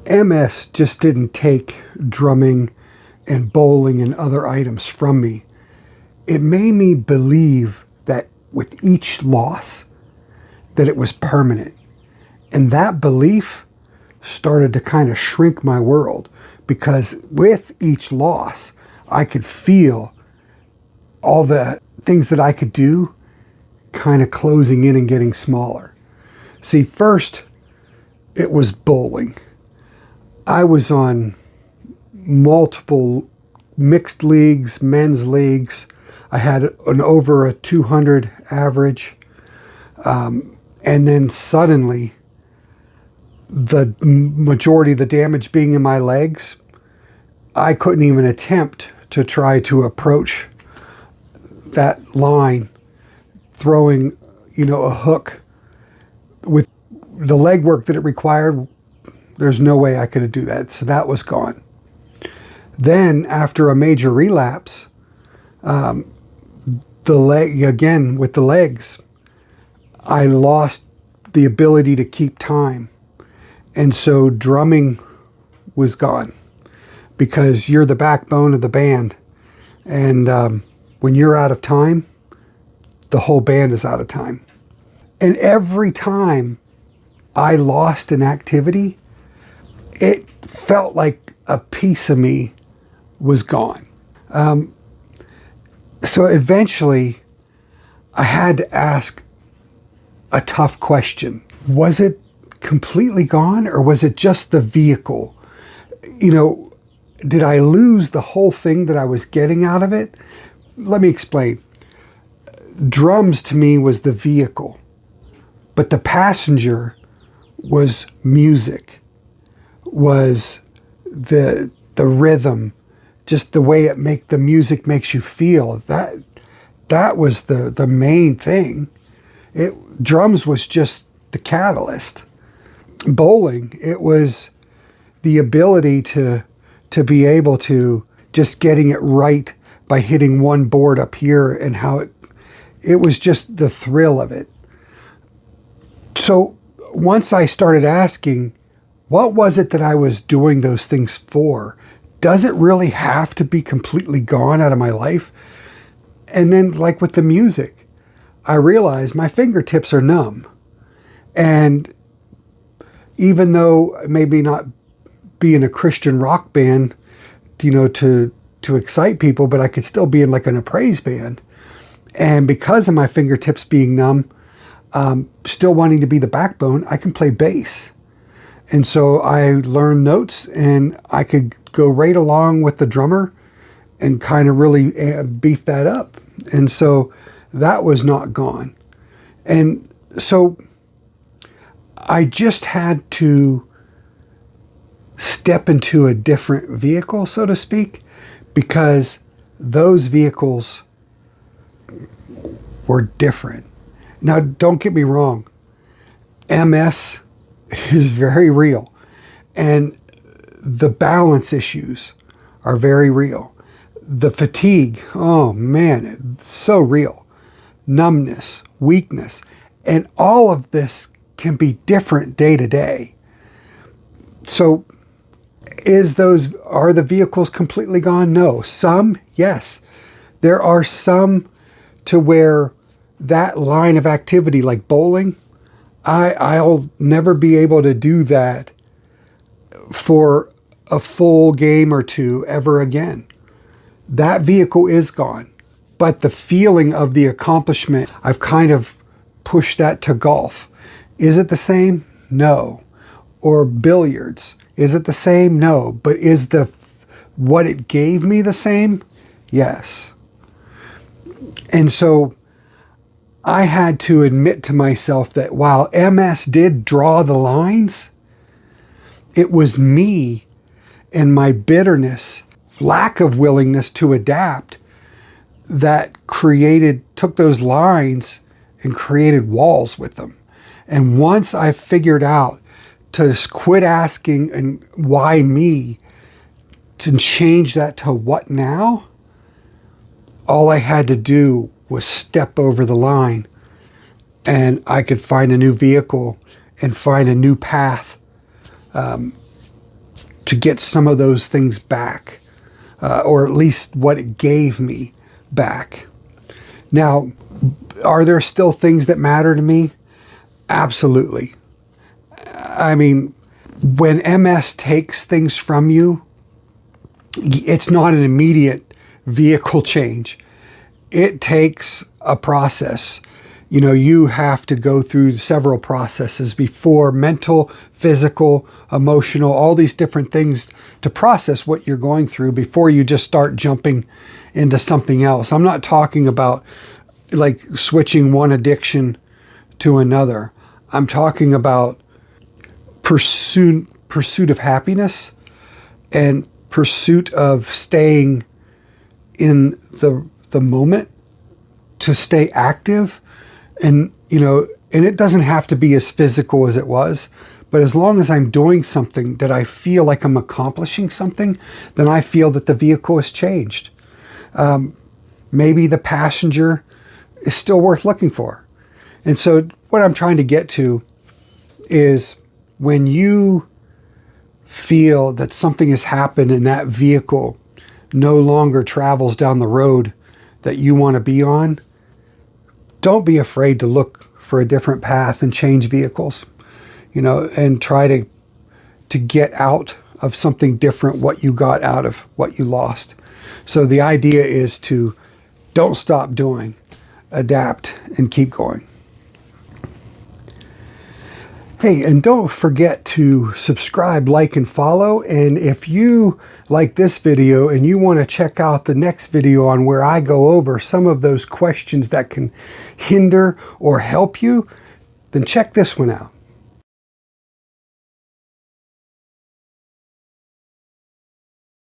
MS just didn't take drumming and bowling and other items from me. It made me believe that with each loss, that it was permanent. And that belief started to kind of shrink my world, because with each loss, I could feel all the things that I could do kind of closing in and getting smaller. See, first, it was bowling. I was on multiple mixed leagues, men's leagues. I had an over a 200 average. And then suddenly, the majority of the damage being in my legs, I couldn't even attempt to try to approach that line, throwing, a hook with the leg work that it required. There's no way I could do that. So that was gone. Then after a major relapse, the leg, again with the legs, I lost the ability to keep time. And so drumming was gone, because you're the backbone of the band. And when you're out of time, the whole band is out of time. And every time I lost an activity, it felt like a piece of me was gone. So eventually, I had to ask a tough question. Was it completely gone, or was it just the vehicle? Did I lose the whole thing that I was getting out of it? Let me explain. Drums to me was the vehicle, but the passenger was music, was the rhythm, just the way the music makes you feel. That was the main thing. Drums was just the catalyst. Bowling, it was the ability to be able to just getting it right by hitting one board up here, and how it was just the thrill of it. So once I started asking, what was it that I was doing those things for? Does it really have to be completely gone out of my life? And then, like with the music, I realized my fingertips are numb. And even though maybe not be in a Christian rock band, to excite people, but I could still be in like an praise band. And because of my fingertips being numb, still wanting to be the backbone, I can play bass. And so I learned notes, and I could go right along with the drummer and kind of really beef that up. And so that was not gone. And so I just had to step into a different vehicle, so to speak, because those vehicles were different. Now, don't get me wrong. MS is very real. And the balance issues are very real. The fatigue, oh man, it's so real. Numbness, weakness, and all of this can be different day to day. So are the vehicles completely gone? No. Some, yes. There are some to where that line of activity, like bowling, I'll never be able to do that for a full game or two ever again. That vehicle is gone. But the feeling of the accomplishment, I've kind of pushed that to golf. Is it the same? No. Or billiards. Is it the same? No. But is what it gave me the same? Yes. And so I had to admit to myself that while MS did draw the lines, it was me and my bitterness, lack of willingness to adapt, that took those lines and created walls with them. And once I figured out to just quit asking and why me, to change that to what now, all I had to do was step over the line, and I could find a new vehicle and find a new path to get some of those things back, or at least what it gave me back. Now, are there still things that matter to me? Absolutely. I mean, when MS takes things from you, it's not an immediate vehicle change. It takes a process. You know, you have to go through several processes before, mental, physical, emotional, all these different things to process what you're going through before you just start jumping into something else. I'm not talking about like switching one addiction to another. I'm talking about pursuit of happiness and pursuit of staying in the moment, to stay active. And, you know, and it doesn't have to be as physical as it was, but as long as I'm doing something that I feel like I'm accomplishing something, then I feel that the vehicle has changed. Maybe the passenger is still worth looking for. And so what I'm trying to get to is, when you feel that something has happened and that vehicle no longer travels down the road that you want to be on, don't be afraid to look for a different path and change vehicles, you know, and try to get out of something different what you got out of what you lost. So the idea is to don't stop doing, adapt, and keep going. Hey, and don't forget to subscribe, like, and follow. And if you like this video and you want to check out the next video on where I go over some of those questions that can hinder or help you, then check this one out.